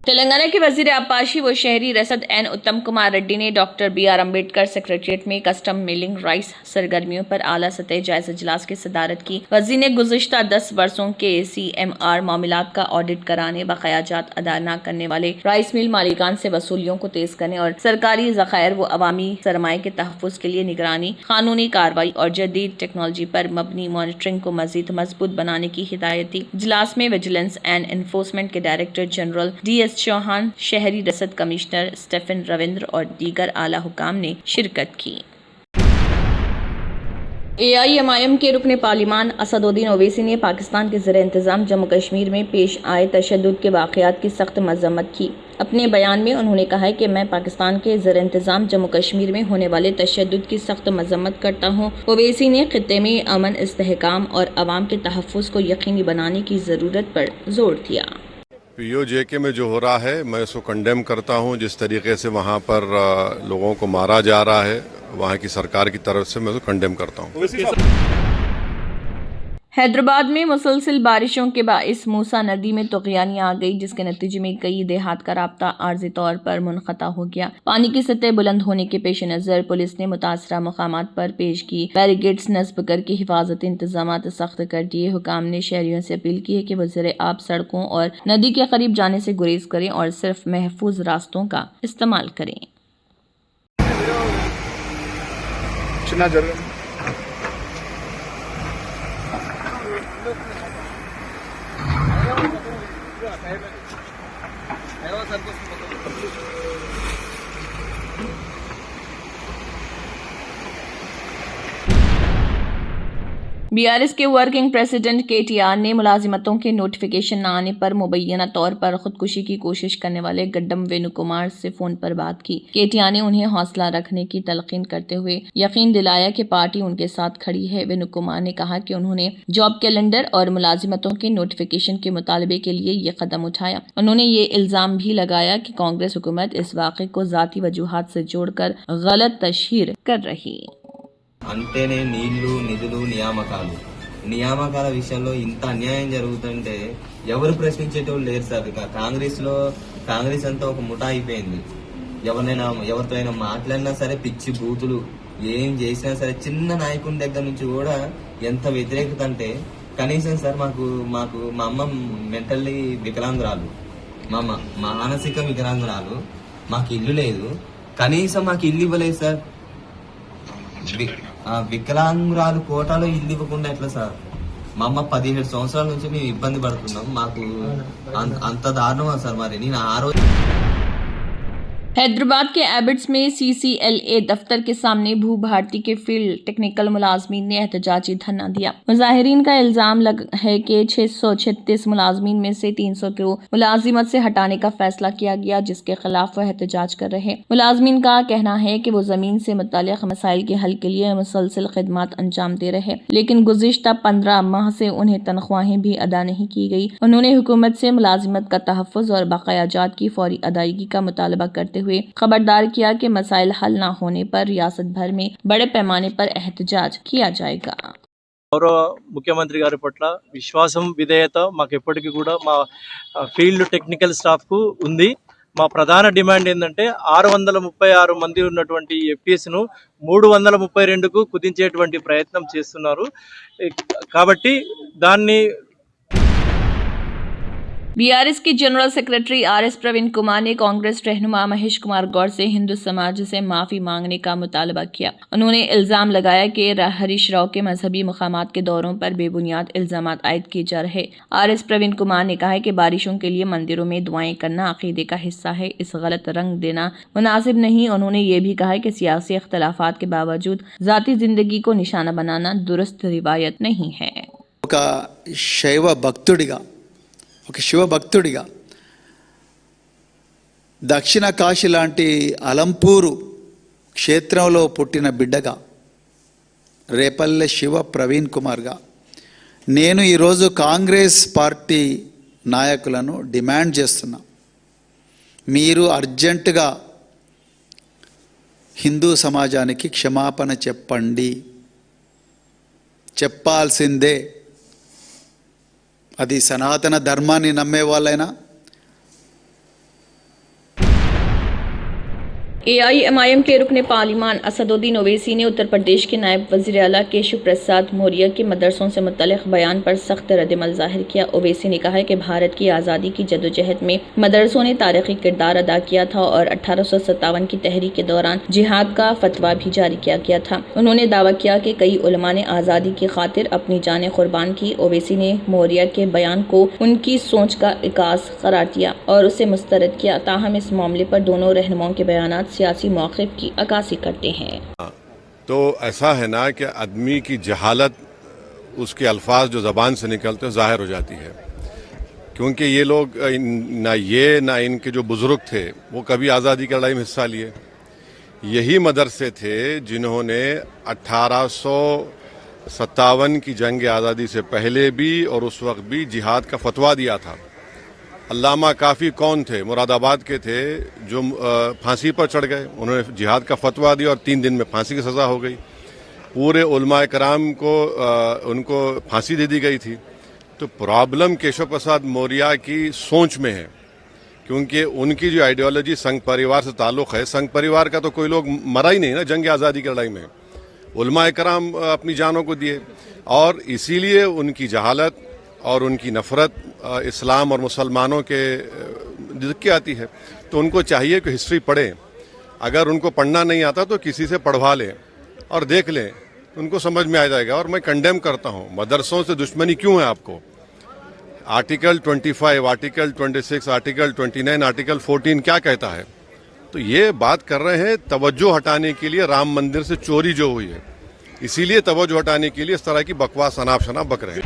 तेलंगाना के वजीर आपाशी व शहरी रसद एन उत्तम कुमार रेड्डी ने डॉक्टर BR अम्बेडकर सेक्रेटरिएट में कस्टम मिलिंग राइस सरगर्मियों पर आला सतह जायजा इजलास की सदारत की। वजीर ने गुज़िश्ता 10 वर्षों के CMR मामलात का ऑडिट कराने, बकायाजात अदा न करने वाले राइस मिल मालिकान से वसूलियों को तेज करने और सरकारी ज़खायर व अवामी सरमाए के तहफ़्फ़ुज़ के लिए निगरानी, कानूनी कार्रवाई और जदीद टेक्नोलॉजी पर मबनी मॉनिटरिंग को मज़ीद मजबूत बनाने की हिदायत दी। इजलास में विजिलेंस एंड एनफोर्समेंट के डायरेक्टर जनरल DS चौहान, शहरी रसद कमिश्नर स्टेफन रविंद्र और दीगर आला हुकाम ने शिरकत की। AIMIM के रुकने पार्लिमान असदुद्दीन ओवैसी ने पाकिस्तान के ज़ेर इंतज़ाम जम्मू कश्मीर में पेश आए तशद्दुद के वाक़यात की सख्त मज़म्मत की। अपने बयान में उन्होंने कहा है कि मैं पाकिस्तान के ज़ेर इंतज़ाम जम्मू कश्मीर में होने वाले तशद्दुद की सख्त मज़म्मत करता हूँ। ओवैसी ने खित्ते में अमन, इस्तेहकाम और अवाम के तहफ़्फ़ुज़ को यकीनी बनाने की ज़रूरत पर जोर दिया। POJK में जो हो रहा है मैं उसको कंडेम करता हूं। जिस तरीके से वहां पर लोगों को मारा जा रहा है वहां की सरकार की तरफ से मैं उसको कंडेम करता हूं। हैदराबाद में मुसलसल बारिशों के बाइस मूसा नदी में तुग़यानी आ गई, जिसके नतीजे में कई देहात का राब्ता आर्जी तौर पर मुनक़ता हो गया। पानी की सतह बुलंद होने के पेश नज़र पुलिस ने मुतासरा मकामात पर पेश की बैरिकेड्स नस्ब करके हिफाजती इंतजामात सख्त कर दिए। हुकाम ने शहरियों से अपील की है कि वो ज़र आब सड़कों और नदी के करीब जाने से गुरेज करें और सिर्फ महफूज रास्तों का इस्तेमाल करें। BRS के वर्किंग प्रेसिडेंट KTR ने मुलाजिमतों के नोटिफिकेशन न आने पर मुबैना तौर पर खुदकुशी की कोशिश करने वाले गड्डम वेणु कुमार से फोन पर बात की। KTR ने उन्हें हौसला रखने की तलकीन करते हुए यकीन दिलाया कि पार्टी उनके साथ खड़ी है। वेणु कुमार ने कहा कि उन्होंने जॉब कैलेंडर और मुलाजिमतों के नोटिफिकेशन के मुतालबे के लिए ये कदम उठाया। उन्होंने ये इल्जाम भी लगाया कि कांग्रेस हुकूमत इस वाक़े को ज़ाती वजूहात से जोड़कर गलत तशहीर कर रही। అంటేనే నీళ్లు, నిధులు, నియామకాల విషయంలో ఇంత అన్యాయం జరుగుతుంటే ఎవరు ప్రశ్నించేటోళ్ళు లేరు సార్. ఇక కాంగ్రెస్ అంతా ఒక ముఠా అయిపోయింది. ఎవరితో అయినా మాట్లాడినా సరే పిచ్చి బూతులు, ఏం చేసినా సరే చిన్న నాయకుని దగ్గర నుంచి కూడా ఎంత వ్యతిరేకత అంటే కనీసం సార్ మాకు మా అమ్మ మెంటల్లీ వికలాంగురాలు, మా అమ్మ మానసిక వికలాంగురాలు, మాకు ఇల్లు లేదు, కనీసం మాకు ఇల్లు ఇవ్వలేదు సార్. వికలాంగురాలు కోటాలో ఇల్లు ఇవ్వకుండా ఎట్లా సార్? మా అమ్మ 17 సంవత్సరాల నుంచి మేము ఇబ్బంది పడుతున్నాం. మాకు అంత దారుణమా సార్? మరి నేను ఆ రోజు हैदराबाद के एबिट्स में CCLA दफ्तर के सामने भू भारती के फील्ड टेक्निकल मुलाजमीन ने एहतजाजी धरना दिया। मुजाहिरीन का इल्जाम है कि 636 मुलाजमीन में से 300 को मुलाजिमत से हटाने का फैसला किया गया, जिसके खिलाफ वह एहतजाज कर रहे। मुलाजमीन का कहना है कि वो जमीन से मुताल्लिक़ मसाइल के हल के लिए मुसलसल खिदमात अंजाम दे रहे, लेकिन गुज़िश्ता 15 माह से उन्हें तनख्वाहें भी अदा नहीं की गई। उन्होंने हुकूमत से मुलाजिमत का तहफ़्फ़ुज़ और बकायाजात की फौरी अदायगी का मुतालबा करते हुए खबरदार किया कि मसाइल हल न होने पर रियासत भर में बड़े पैमाने पर एहतजाज किया जाएगा। గౌరవ ముఖ్యమంత్రి గారి పట్ల విశ్వాసం, విధేయత మాకు ఎప్పటికీ కూడా మా ఫీల్డ్ టెక్నికల్ స్టాఫ్ కు ఉంది. మా ప్రధాన డిమాండ్ ఏంటంటే 636 మంది ఉన్నటువంటి FPS ను 332కు కుదించేటువంటి ప్రయత్నం చేస్తున్నారు. కాబట్టి దాన్ని BRS के general secretary RS Praveen Kumar ने कांग्रेस रहनुमा महेश कुमार गौड़ से हिंदू समाज से माफी मांगने का मुतालबा किया। उन्होंने इल्जाम लगाया कि हरीश राव के मजहबी मकामात के दौरों पर बेबुनियाद इल्जामात आयद किए जा रहे। RS प्रवीण कुमार ने कहा कि बारिशों के लिए मंदिरों में दुआएं करना अकीदे का हिस्सा है, इस गलत रंग देना मुनासिब नहीं। उन्होंने ये भी कहा कि सियासी इख्तलाफात के बावजूद जाती जिंदगी को निशाना बनाना दुरुस्त रिवायत नहीं है। ఒక శివ భక్తుడిగా దక్షిణ కాశీ లాంటి అలంపూరు క్షేత్రంలో పుట్టిన బిడ్డగా రేపల్లె శివ ప్రవీణ్ కుమార్గా నేను ఈరోజు కాంగ్రెస్ పార్టీ నాయకులను డిమాండ్ చేస్తున్నా, మీరు అర్జెంటుగా హిందూ సమాజానికి క్షమాపణ చెప్పండి, చెప్పాల్సిందే. అది సనాతన ధర్మాన్ని నమ్మే వాళ్ళైనా AIMIM के रुकने पार्लिमान असदुद्दीन ओवैसी ने उत्तर प्रदेश के नायब वज़ीर आला केशव प्रसाद मौर्य के मदरसों से मुतल्लिक़ बयान पर सख्त रद्दअमल ज़ाहिर किया। ओवैसी ने कहा है कि भारत की आज़ादी की जदोजहद में मदरसों ने तारीख़ी किरदार अदा किया था और 1857 की तहरीक के दौरान जिहाद का फतवा भी जारी किया गया था। उन्होंने दावा किया कि कई उलमा ने आज़ादी की खातिर अपनी जानें कुर्बान की। ओवैसी ने मौर्य के बयान को उनकी सोच का इकास करार दिया और उसे मुस्तरद किया। ताहम इस मामले पर दोनों रहनुमाओं के बयान सियासी मौक़िफ़ की अक्कासी करते हैं। तो ऐसा है ना कि आदमी की जहालत उसके अल्फाज जो ज़बान से निकलते हैं ज़ाहिर हो जाती है, क्योंकि ये लोग ना इनके जो बुज़ुर्ग थे वो कभी आज़ादी की लड़ाई में हिस्सा लिए। यही मदरसे थे जिन्होंने 1857 की जंग आज़ादी से पहले भी और उस वक्त भी जिहाद का फतवा दिया था। अल्लामा काफ़ी कौन थे, मुरादाबाद के थे, जो फांसी पर चढ़ गए। उन्होंने जिहाद का फतवा दिया और 3 दिन में फांसी की सज़ा हो गई। पूरे उलमा कराम को उनको फांसी दे दी गई थी। तो प्रॉब्लम केशव प्रसाद मौर्य की सोच में है, क्योंकि उनकी जो आइडियोलॉजी संघ परिवार से ताल्लुक़ है। संघ परिवार का तो कोई लोग मरा ही नहीं ना जंग आज़ादी की लड़ाई में, उलमा कराम अपनी जानों को दिए। और इसीलिए उनकी जहालत और उनकी नफ़रत इस्लाम और मुसलमानों के दिक्कत आती है। तो उनको चाहिए कि हिस्ट्री पढ़ें। अगर उनको पढ़ना नहीं आता तो किसी से पढ़वा लें और देख लें, उनको समझ में आ जाएगा। और मैं कंडेम करता हूँ, मदरसों से दुश्मनी क्यों है आपको? आर्टिकल 25, आर्टिकल 26, आर्टिकल 29, आर्टिकल 14 क्या कहता है? तो ये बात कर रहे हैं तवज्जो हटाने के लिए राम मंदिर से चोरी जो हुई है, इसीलिए तवज्जो हटाने के लिए इस तरह की बकवास अनाप शनाप बक रहे हैं।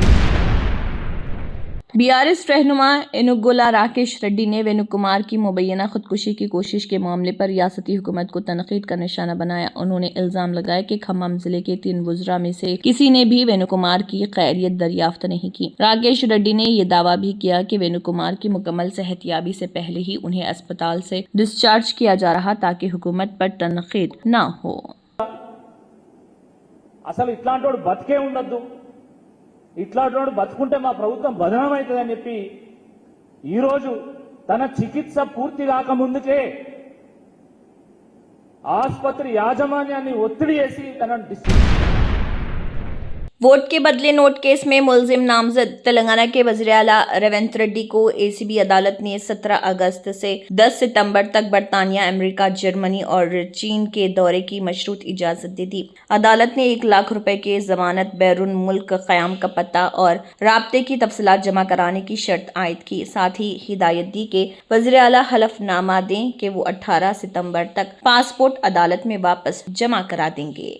BRS रहनुमा एनुगोला राकेश रेड्डी ने वेणु कुमार की मुबैना खुदकुशी की कोशिश के मामले पर रियासती हुकूमत को तनकीद का निशाना बनाया। उन्होंने इल्जाम लगाया कि खम्मम जिले के 3 वुज़रा में से किसी ने भी वेणु कुमार की खैरियत दरियाफ्त नहीं की। राकेश रेड्डी ने यह दावा भी किया कि वेणु कुमार की मुकम्मल सेहतियाबी से पहले ही उन्हें अस्पताल से डिस्चार्ज किया जा रहा ताकि हुकूमत पर तनकीद न हो। అసలు ఇట్లాంటోడు బతికే ఉండొద్దు, ఇట్లాంటోడు బతుకుంటే మా ప్రభుత్వం బదనామవుతుందని చెప్పి ఈరోజు తన చికిత్స పూర్తి కాకముందుకే ఆసుపత్రి యాజమాన్యాన్ని ఒత్తిడి చేసి తనను वोट के बदले नोट केस में मुलजिम नामजद तेलंगाना के वज़ीर आला रेवंत रेड्डी को ACB अदालत ने 17 अगस्त से 10 सितंबर तक बरतानिया, अमेरिका, जर्मनी और चीन के दौरे की मशरूत इजाज़त दे दी। अदालत ने 1 लाख रुपए के जमानत, बैरून मुल्क क़याम का पता और राब्ते की तफसीलात जमा कराने की शर्त आयद की। साथ ही हिदायत दी कि वज़ीर आला हलफनामा दें कि वो 18 सितंबर तक पासपोर्ट अदालत में वापस जमा करा देंगे।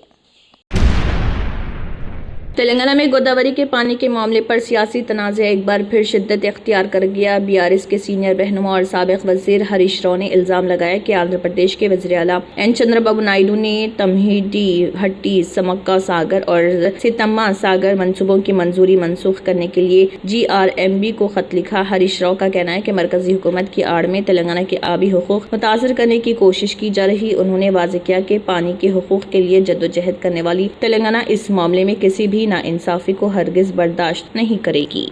तेलंगाना में गोदावरी के पानी के मामले पर सियासी तनाज़ा एक बार फिर शिद्दत इख्तियार कर गया। BRS के सीनियर रहनुमा और साबिक़ वज़ीर हरीश राव ने इल्ज़ाम लगाया कि आंध्र प्रदेश के वज़ीर आला N चंद्रबाबू नायडू ने तमहिडी हट्टी, समक्का सागर और सीतम्मा सागर मंसूबों की मंजूरी मनसूख करने के लिए GRMB को खत लिखा। हरीश राव का कहना है कि मरकजी हुकूमत की आड़ में तेलंगाना के आबी हुकूक मुतासर करने की कोशिश की जा रही। उन्होंने वाज़ेह किया कि पानी के हुकूक के लिए जद्दोजहद करने वाली तेलंगाना इस मामले में किसी भी नाइंसाफी को हरगिज बर्दाश्त नहीं करेगी।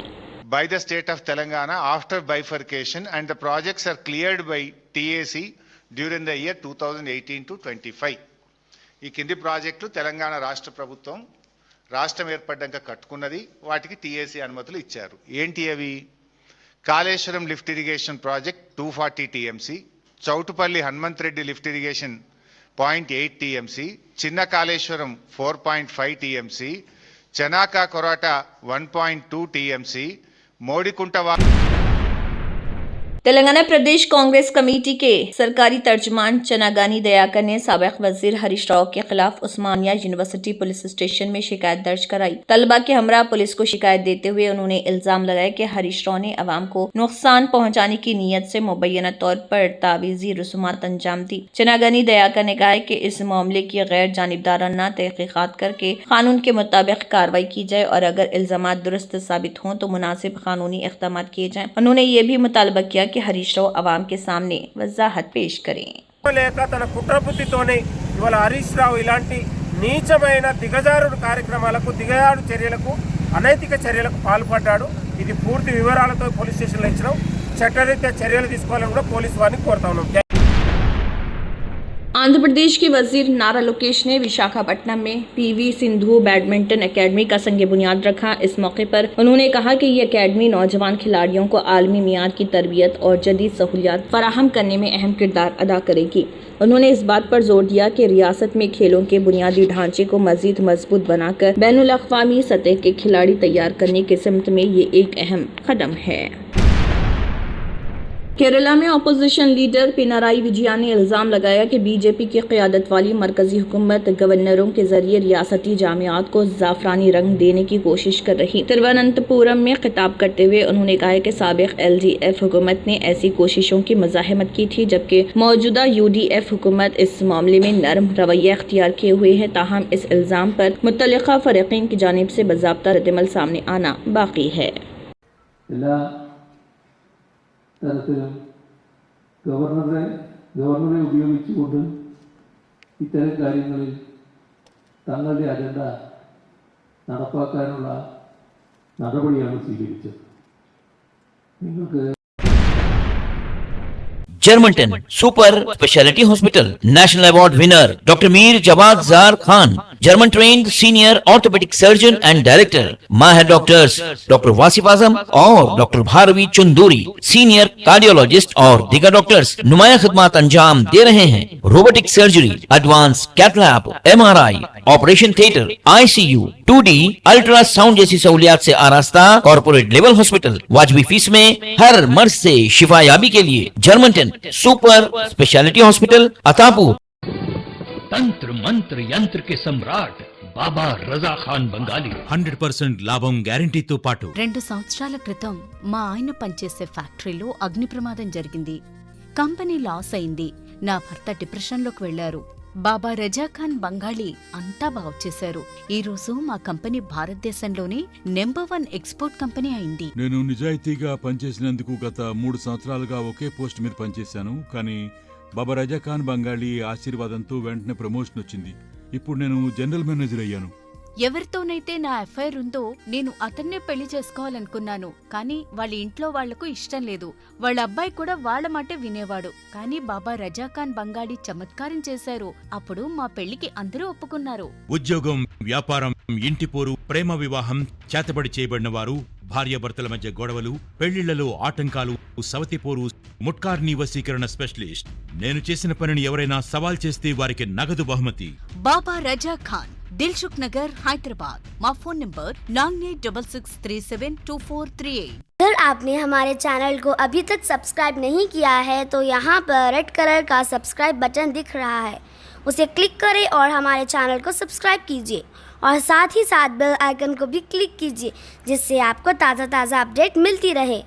By the state of Telangana after bifurcation, and the projects are cleared by TAC during the year 2018 to 25. ఈ కింది ప్రాజెక్టులు తెలంగాణ రాష్ట్ర ప్రభుత్వం రాష్ట్రం ఏర్పడ్డాక కట్టుకున్నది, వాటికి TAC అనుమతులు ఇచ్చారు. ఏంటి అవి? Kaleshwaram lift irrigation project 240 TMC, Choutupalli Hanumanth Reddy lift irrigation 0.8 TMC, చిన్న కాళేశ్వరం 4.5 TMC, चनाका कोराटा 1.2 TMC, मोड़ीकुंटवा। तेलंगाना प्रदेश कांग्रेस कमेटी के सरकारी तर्जुमान चनागानी दयाकर ने साबिक़ वज़ीर हरीश राव के खिलाफ उस्मानिया यूनिवर्सिटी पुलिस स्टेशन में शिकायत दर्ज कराई। तलबा के हमरा पुलिस को शिकायत देते हुए उन्होंने इल्जाम लगाया कि हरीश राव ने अवाम को नुकसान पहुंचाने की नीयत से मुबैना तौर पर तावीज़ी रसूमात अंजाम दी। चनागानी दयाकर ने कहा कि इस मामले की गैर जानिबदाराना तहकीकात करके कानून के मुताबिक कार्रवाई की जाए और अगर इल्जामात दुरुस्त साबित हों तो मुनासिब कानूनी इक़दाम किए जाएं। उन्होंने ये भी मुतालबा किया कि हरीश राव अवाम के सामने वजाहत पेश करें। లేక తన కుట్రబుద్ధితోనే ఇవాళ హరీష్ రావు ఇలాంటి నీచమైన దిగజారుడు కార్యక్రమాలకు, దిగజారుడు చర్యలకు, అనైతిక చర్యలకు పాల్పడ్డాడు. ఇది పూర్తి వివరాలతో పోలీస్ స్టేషన్లో ఇచ్చినాం. చట్టరీత్యా చర్యలు తీసుకోవాలని కూడా పోలీసు వారిని కోరుతా ఉన్నాం. आंध्र प्रदेश के वजीर नारा लोकेश ने विशाखापट्टनम में पीवी सिंधु बैडमिंटन एकेडमी का संग बुनियाद रखा। इस मौके पर उन्होंने कहा कि ये एकेडमी नौजवान खिलाड़ियों को आलमी मियार की तरबियत और जदीद सहूलियात फराहम करने में अहम किरदार अदा करेगी। उन्होंने इस बात पर जोर दिया कि रियासत में खेलों के बुनियादी ढांचे को मजीद मजबूत बनाकर बैनुल अक़वामी सतह के खिलाड़ी तैयार करने की सिमत में ये एक अहम कदम है। केरला में अपोजिशन लीडर पिनाराई विजयन ने इल्जाम लगाया कि बीजेपी की क़यादत वाली मरकजी हुकूमत गवर्नरों के जरिए रियासती जामियात को ज़ाफ़रानी रंग देने की कोशिश कर रही। तिरुवनंतपुरम में खिताब करते हुए उन्होंने कहा कि साबिक़ LDF हुकूमत ने ऐसी कोशिशों की मज़ाहमत की थी, जबकि मौजूदा UDF हुकूमत इस मामले में नरम रवैया अख्तियार किए हुए है। ताहम इस इल्ज़ाम पर मुतल्लिक़ा फ़रीक़ैन की जानिब से बाज़ाब्ता रद्दअमल सामने आना बाकी है। തരത്തിലും ഗവർണറെ ഉപയോഗിച്ചുകൊണ്ട് ഇത്തരം കാര്യങ്ങളിൽ തങ്ങളുടെ അജണ്ട നടപ്പാക്കാനുള്ള നടപടിയാണ് സ്വീകരിച്ചത്. നിങ്ങൾക്ക് Germanten super speciality hospital national award winner doctor Mir Jawad Zar Khan, German trained senior orthopaedic surgeon and director, माहिर डॉक्टर्स डॉक्टर वासिफ आजम और doctor Bharavi Chunduri, senior cardiologist और दीगर डॉक्टर्स नुमाया खिदमत अंजाम दे रहे हैं। Robotic surgery, advance cath lab, MRI, operation theatre, ICU, 2D ultrasound जैसी सहूलियात से आरास्ता कॉर्पोरेट लेवल हॉस्पिटल। वाजबी फीस में हर मर्ज से शिफायाबी के लिए Germanton super speciality hospital Attapur. तंत्र मंत्र यंत्र के सम्राट బాబా రజా ఖాన్ బంగాలి 100% లాభం గ్యారంటీతో పాటు 2 సంవత్సరాల క్రితం మా ఆయన పనిచేసే ఫ్యాక్టరీలో అగ్ని ప్రమాదం జరిగింది. కంపెనీ లాస్ అయింది. నా భర్త డిప్రెషన్లోకి వెళ్లారు. బాబా రజా ఖాన్ బంగాళీ అంతా బాగు చేశారు. ఈ రోజు మా కంపెనీ భారతదేశంలోనే నెంబర్ 1 ఎక్స్పోర్ట్ కంపెనీ అయింది. నేను నిజాయితీగా పనిచేసినందుకు గత 3 సంవత్సరాలుగా ఒకే పోస్ట్ మీద పనిచేశాను. కానీ బాబా రజా ఖాన్ బంగాళీ ఆశీర్వాదంతో వెంటనే ప్రమోషన్ వచ్చింది. ఇప్పుడు నేను జనరల్ మేనేజర్ అయ్యాను. ఎవరితోనైతే నా ఎఫ్ఐఆర్ ఉందో నేను అతన్నే పెళ్లి చేసుకోవాలనుకున్నాను. కానీ వాళ్ళ ఇంట్లో వాళ్లకు ఇష్టం లేదు. వాళ్ళ అబ్బాయి కూడా వాళ్ళ మాటే వినేవాడు. కానీ బాబా రజా ఖాన్ బంగాళీ చమత్కారం చేశారు. అప్పుడు మా పెళ్లికి అందరూ ఒప్పుకున్నారు. ఉద్యోగం, వ్యాపారం, ఇంటి పోరు, ప్రేమ వివాహం, చేతబడి చేయబడిన వారు, భార్యాభర్తల మధ్య గొడవలు, పెళ్లిళ్లలో ఆటంకాలు, సవతిపోరు, ముట్కార్నీ వశీకరణ స్పెషలిస్ట్. నేను చేసిన పనిని ఎవరైనా సవాల్ చేస్తే వారికి నగదు బహుమతి. బాబా రజా ఖాన్, दिलसुख नगर, हैदराबाद। माँ फोन नंबर 9866372438। अगर आपने हमारे चैनल को अभी तक सब्सक्राइब नहीं किया है तो यहाँ पर रेड कलर का सब्सक्राइब बटन दिख रहा है, उसे क्लिक करें और हमारे चैनल को सब्सक्राइब कीजिए और साथ ही साथ बेल आइकन को भी क्लिक कीजिए, जिससे आपको ताज़ा अपडेट मिलती रहे।